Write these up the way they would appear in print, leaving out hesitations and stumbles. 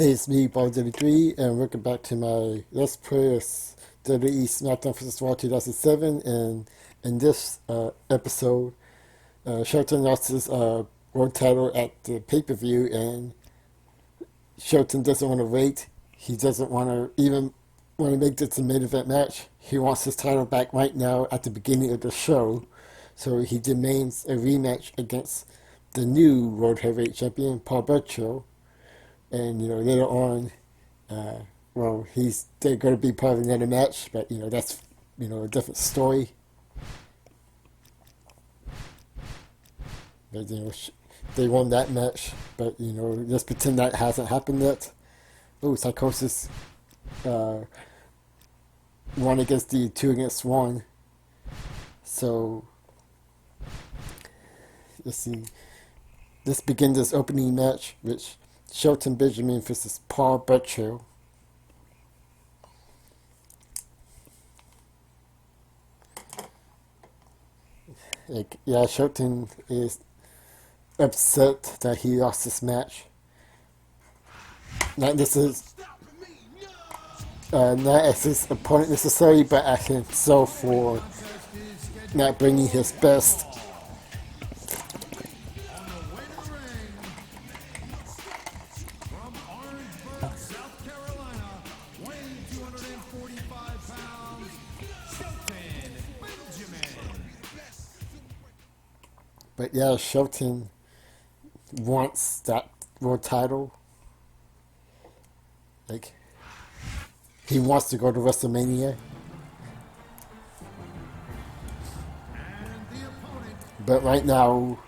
Hey, it's me, Bobbert, and welcome back to my Let's Play of WWE Smackdown vs. Raw 2007. And in this episode, Shelton lost his world title at the pay-per-view, and Shelton doesn't want to wait. He doesn't want to even want to make this a main event match. He wants his title back right now at the beginning of the show. So he demands a rematch against the new World Heavyweight Champion, Parshall. And, later on, they're going to be part of another match, but, that's, a different story. But, they won that match, but, let's pretend that hasn't happened yet. Oh, Psychosis, 1 against the 2 against 1. So, let's see. Let's begin this opening match, which Shelton Benjamin versus Parshall. Shelton is upset that he lost this match. Not as his opponent necessarily, but as himself for not bringing his best. But yeah, Shelton wants that world title. He wants to go to WrestleMania. But right now,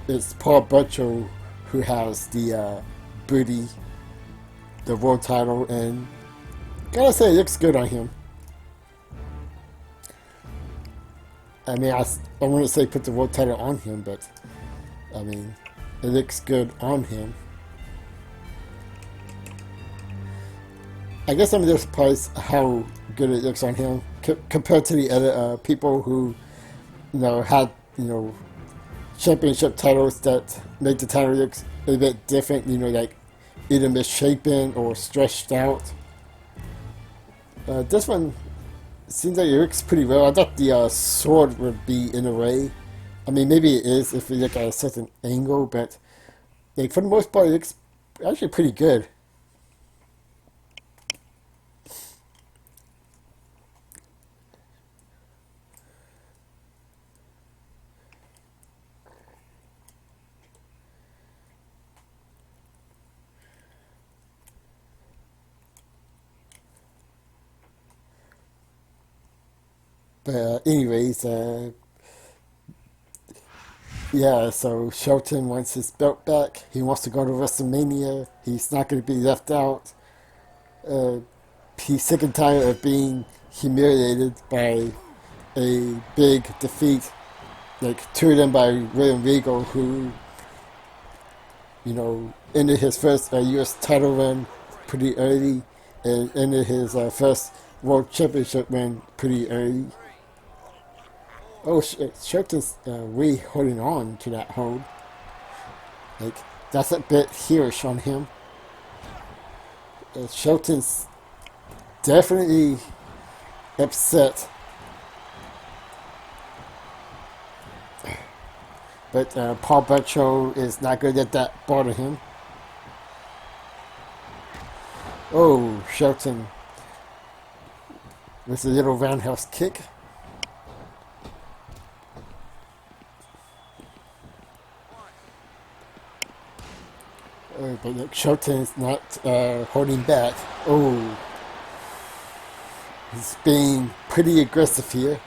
it's Parshall who has the booty, the world title, and gotta say, it looks good on him. I mean, I wouldn't say put the world title on him, but I mean, it looks good on him. I guess I'm just surprised how good it looks on him compared to the other people who, had championship titles that make the title look a bit different. Like either misshapen or stretched out. This one seems like it looks pretty well. I thought the sword would be in a way. I mean, maybe it is if you look at a certain angle, but for the most part, it looks actually pretty good. But anyways, so Shelton wants his belt back. He wants to go to WrestleMania. He's not going to be left out. He's sick and tired of being humiliated by a big defeat, like two of them by William Regal, who, ended his first U.S. title run pretty early and ended his first World Championship run pretty early. Oh, Shelton's really holding on to that hold. That's a bit heelish on him. Shelton's definitely upset. But Parshall is not going to let that bother him. Oh, Shelton with a little roundhouse kick. But Shelton is not holding back. Oh, he's being pretty aggressive here.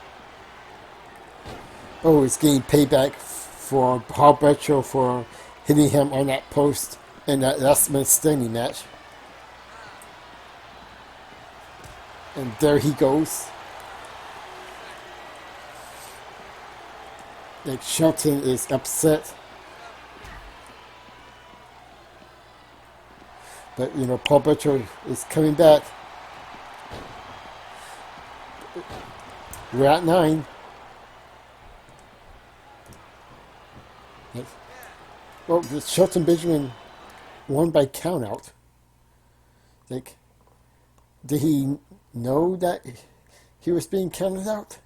Oh, he's getting payback for Parshall for hitting him on that post in that last minute standing match. And there he goes. Shelton is upset. But, Parshall is coming back. We're at 9. Well, Shelton Benjamin won by countout. Like, did he know that he was being counted out?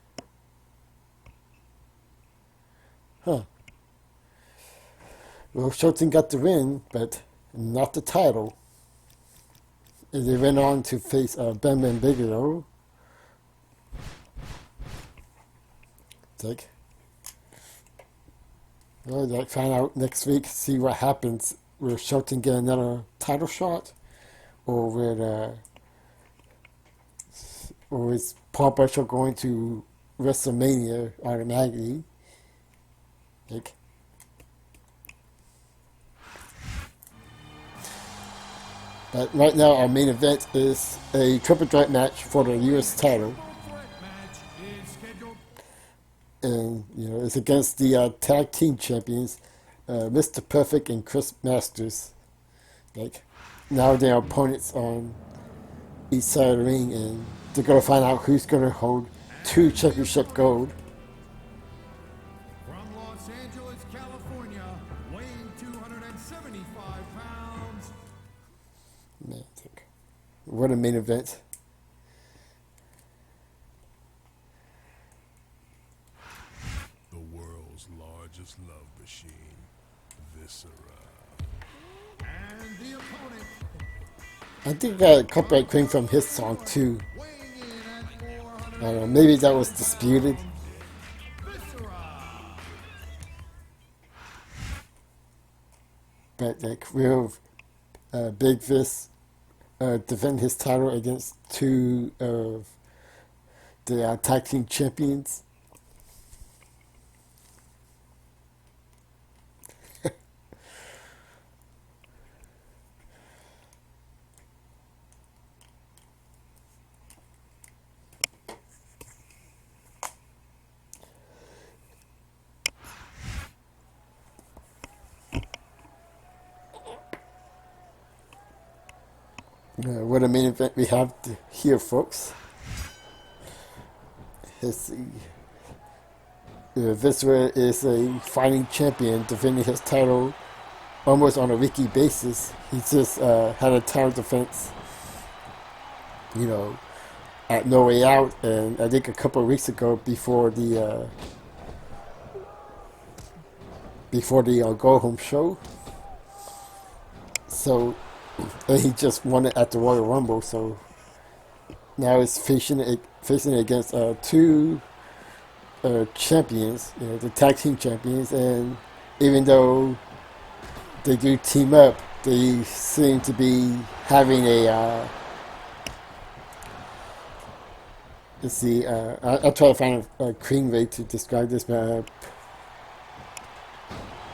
Huh. Well, Shelton got the win, but not the title. And they went on to face Bam Bam Bigelow. It's like, well, like find out next week, see what happens. Will Shelton get another title shot, or or is Parshall going to WrestleMania automatically? Like, but right now our main event is a triple threat match for the U.S. title. And, it's against the tag team champions, Mr. Perfect and Chris Masters. Like, now they are opponents on each side of the ring, and they're going to find out who's going to hold 2 championship gold. From Los Angeles, California, weighing 275 pounds. Man, what a main event. Largest love machine, Viscera. And the opponent. I think that copyright came from his song too. I don't know, maybe that was disputed. But like, will Big Vis defend his title against 2 of the tag team champions? What a main event we have here, folks. Let's see. Viscera is a fighting champion defending his title almost on a weekly basis. He just had a title defense, at No Way Out, and I think a couple of weeks ago before the Go Home show. So, and he just won it at the Royal Rumble. So now he's facing it against 2 champions, the tag team champions, and even though they do team up, they seem to be having a let's see, I'll try to find a clean way to describe this, but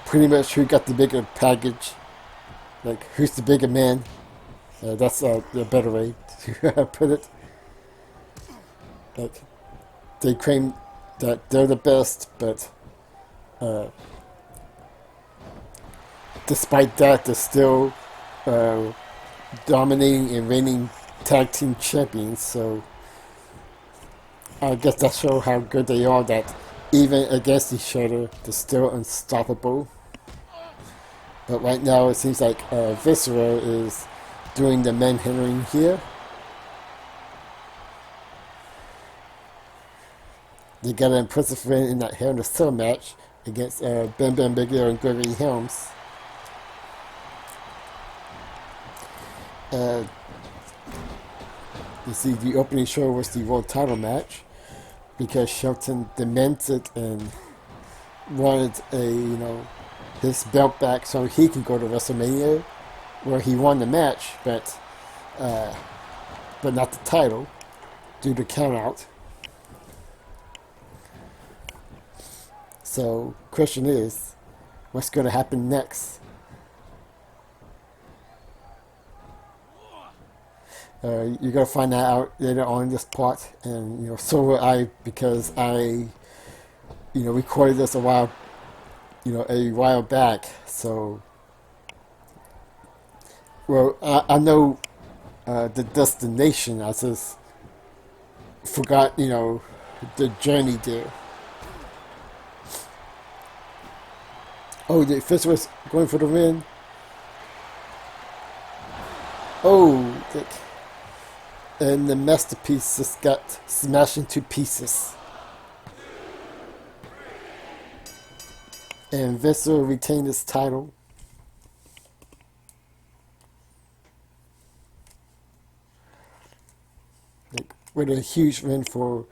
pretty much who got the bigger package, like who's the bigger man. That's the better way to put it. Like, they claim that they're the best, but despite that, they're still dominating and reigning tag team champions. So I guess that shows how good they are, that even against each other, they're still unstoppable. But right now, it seems like Viscera is doing the manhandling here. They got an impressive win in that Hell in a Cell match against Bam Bam Bigelow and Gregory Helms. You see, the opening show was the world title match because Shelton demanded and wanted his belt back so he can go to WrestleMania, where he won the match, but not the title due to countout. So, question is, what's going to happen next? You're going to find that out later on in this part, and so will I, because I recorded this a while back. So, well, I know the destination. I just forgot the journey there. Oh, the first was going for the win. Oh, and the masterpiece just got smashed into pieces. And Viscera retained his title. With a huge win for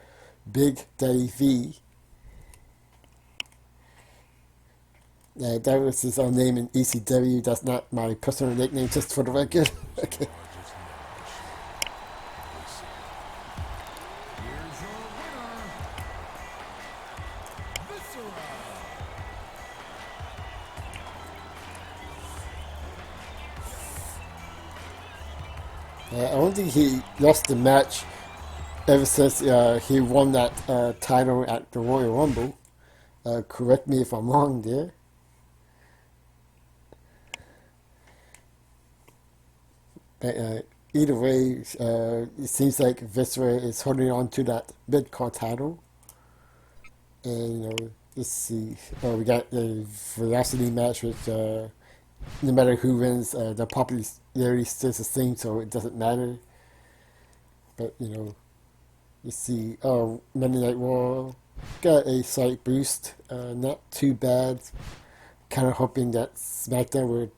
Big Daddy V. That was his own name in ECW. That's not my personal nickname, just for the record. Okay. Here's your winner, Viscera. I don't think he lost the match ever since he won that title at the Royal Rumble. Correct me if I'm wrong there. But either way, it seems like Viscera is holding on to that mid-card title. And, let's see. We got the Velocity match, which no matter who wins, the popularity stays the same, so it doesn't matter. But, let's see. Oh, Monday Night Raw got a slight boost. Not too bad. Kind of hoping that Smackdown would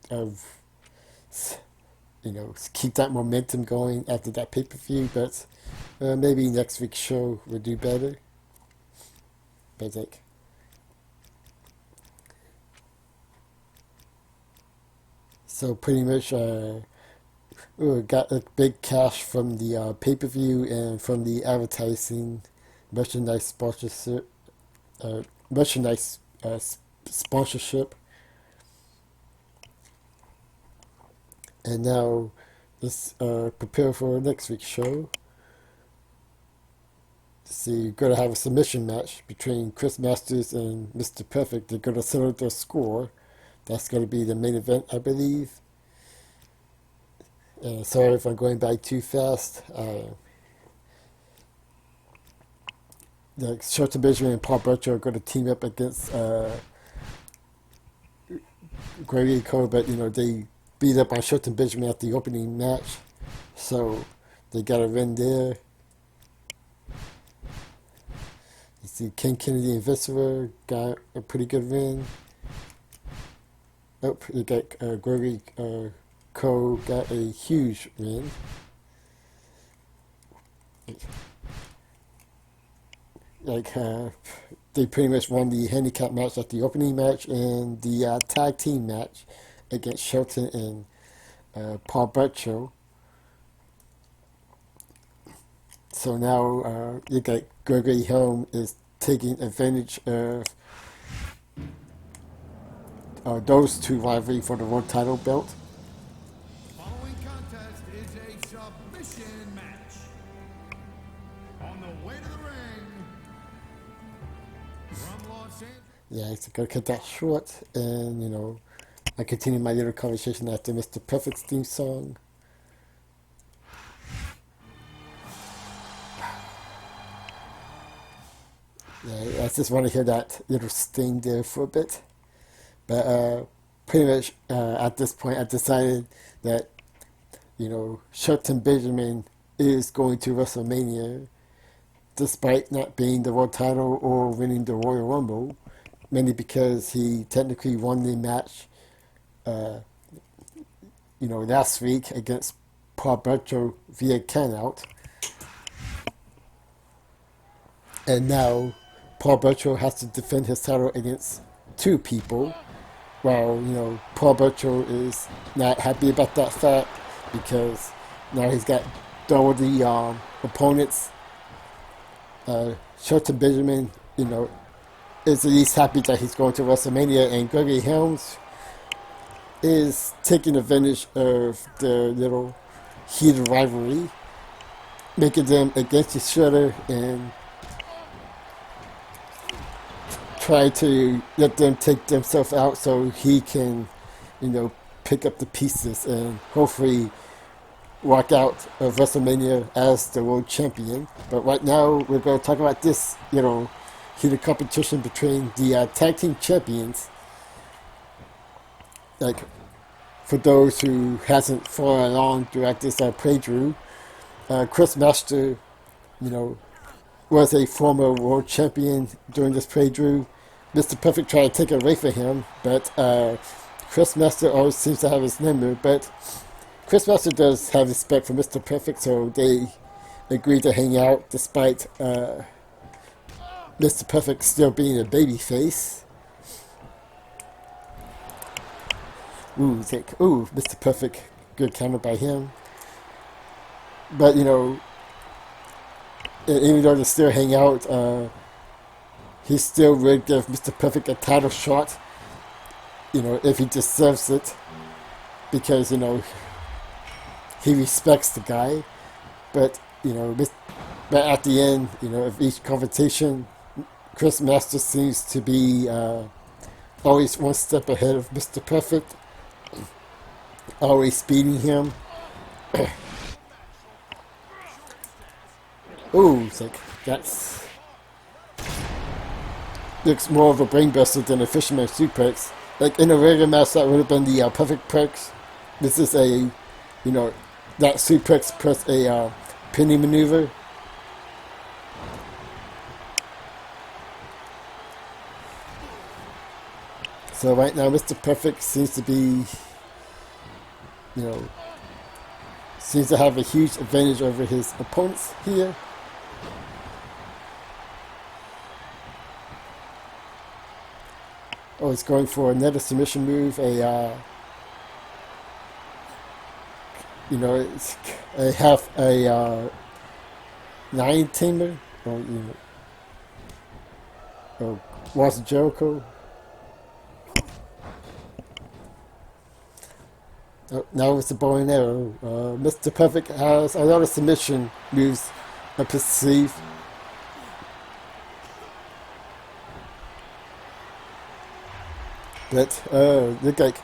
keep that momentum going after that pay-per-view, but maybe next week's show will do better. But so pretty much we got a big cash from the pay-per-view and from the advertising, merchandise sponsorship, merchandise sponsorship. And now let's prepare for next week's show. See, you're going to have a submission match between Chris Masters and Mr. Perfect. They're going to settle their score. That's going to be the main event, I believe. Sorry if I'm going back too fast. Shelton Benjamin and Bobbert are going to team up against Gregory, but they beat up on Shelton Benjamin at the opening match, so they got a win there. You see King Kennedy and Viscera got a pretty good win. Oh, you got Gregory got a huge win. They pretty much won the handicap match at the opening match and the tag team match against Shelton and Parshall. So now you got Gregory Helms is taking advantage of those two rivalry for the world title belt. The following contest is a submission match. On the way to the ring, from Los Angeles. Yeah, it's gonna cut that short, and I continue my little conversation after Mr. Perfect's theme song. Yeah, I just want to hear that little sting there for a bit. But pretty much at this point, I decided that, Shelton Benjamin is going to WrestleMania, despite not being the world title or winning the Royal Rumble, mainly because he technically won the match last week against Bobbert via countout. And now Bobbert has to defend his title against two people. Well, Bobbert is not happy about that fact because now he's got double the opponents. Shelton Benjamin, is at least happy that he's going to WrestleMania, and Gregory Helms is taking advantage of the little heated rivalry, making them against each other and try to let them take themselves out so he can, pick up the pieces and hopefully walk out of WrestleMania as the world champion. But right now, we're going to talk about this, heated competition between the tag team champions. Like, for those who hasn't followed along throughout this playthrough, Chris Master, you know, was a former world champion during this playthrough. Mr. Perfect tried to take it away from him, but Chris Master always seems to have his number. But Chris Master does have respect for Mr. Perfect, so they agreed to hang out despite Mr. Perfect still being a babyface. Mr. Perfect, good counter by him. But, even though they still hang out, he still would give Mr. Perfect a title shot, if he deserves it. Because, he respects the guy. But, but at the end, of each confrontation, Chris Masters seems to be always one step ahead of Mr. Perfect. Always beating him. It's like, that's... looks more of a brainbuster than a fisherman suplex. Like, in a regular match, that would have been the perfect perks. This is a, that suplex plus a pinning maneuver. So right now, Mr. Perfect seems to be, seems to have a huge advantage over his opponents here. Oh, he's going for another submission move. It's a half a nine tamer, or was Jericho. Oh, now it's the bow and arrow. Mr. Perfect has a lot of submission moves up his sleeve. But look like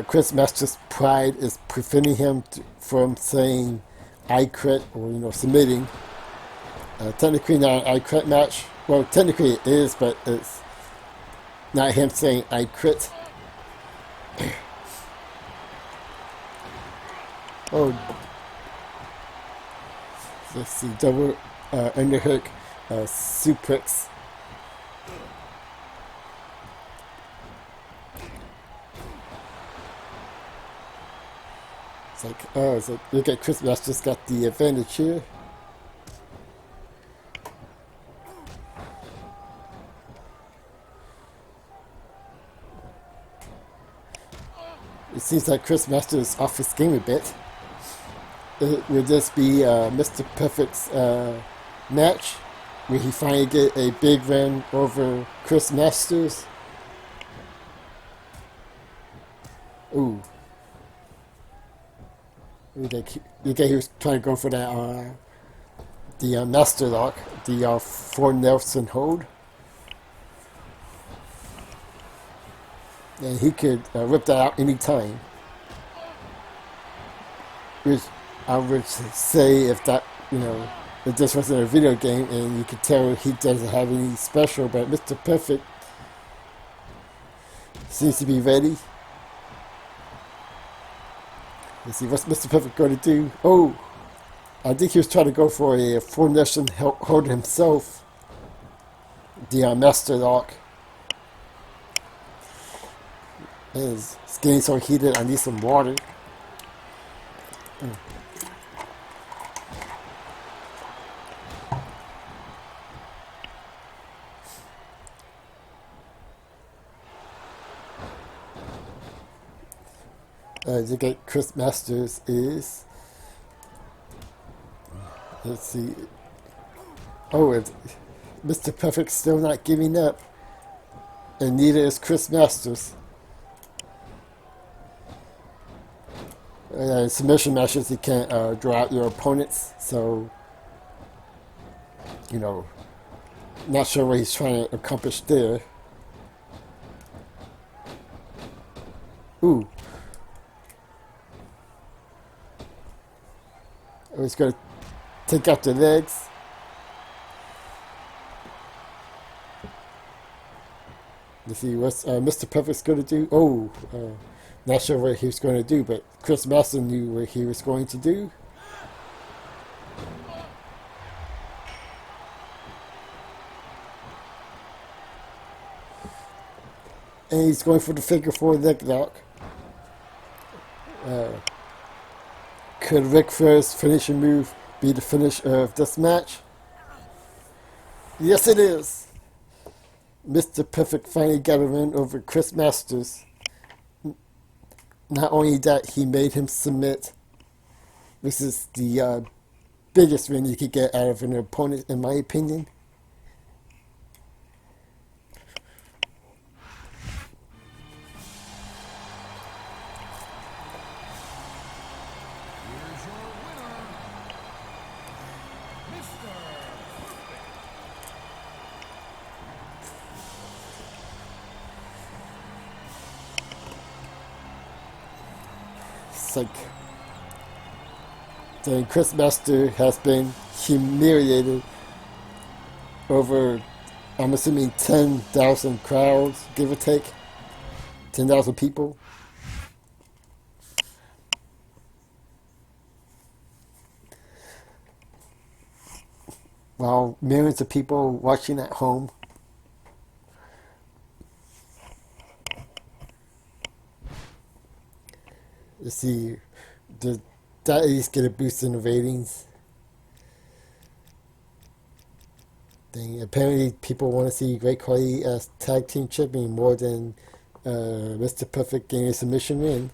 Chris Masters' pride is preventing him from saying "I quit" or submitting. Technically not an "I quit" match. Well, technically it is, but it's not him saying "I quit." Let's see, double underhook suplex. It's like, look at Chris Masters got the advantage here. It seems like Chris Masters is off his game a bit. Will this be Mr. Perfect's match? Will he finally get a big win over Chris Masters? Ooh. He was trying to go for that, the Master Lock, the 4 Nelson hold. And he could rip that out any time. Which I would say if that, if this wasn't a video game and you could tell he doesn't have any special, but Mr. Perfect seems to be ready. Let's see, what's Mr. Perfect going to do? Oh, I think he was trying to go for a 4 Nelson hold himself. The Master Lock. It's getting so heated, I need some water. Look at Chris Masters is. Let's see. Oh, Mr. Perfect's still not giving up. And neither is Chris Masters. In submission matches, you can't draw out your opponents, so, not sure what he's trying to accomplish there. Ooh. He's going to take out the legs. Let's see what Mr. Perfect's going to do. Not sure what he was going to do, but Chris Master knew what he was going to do. And he's going for the figure 4 leg lock. Could Ric Flair's finishing move be the finish of this match? Yes, it is. Mr. Perfect finally got a win over Chris Masters. Not only that, he made him submit. This is the biggest win you could get out of an opponent, in my opinion. Here's your winner, Mr. Perfect. Psych. Then Chris Master has been humiliated over, I'm assuming, 10,000 crowds, give or take. 10,000 people. While millions of people watching at home. Let's see, did that at least get a boost in the ratings? Apparently people want to see Great Khali as tag team champion more than Mr. Perfect getting a submission win.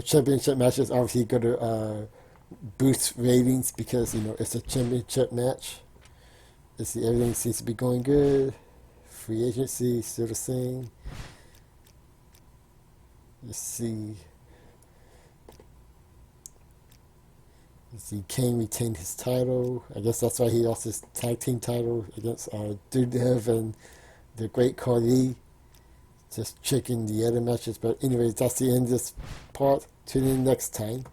Championship matches obviously going to boost ratings because, it's a championship match. Let's see, everything seems to be going good. Free agency, still the same. Let's see. Kane retained his title. I guess that's why he lost his tag team title against Dudev and the Great Khali. Just checking the other matches. But anyways, that's the end of this part. Tune in next time.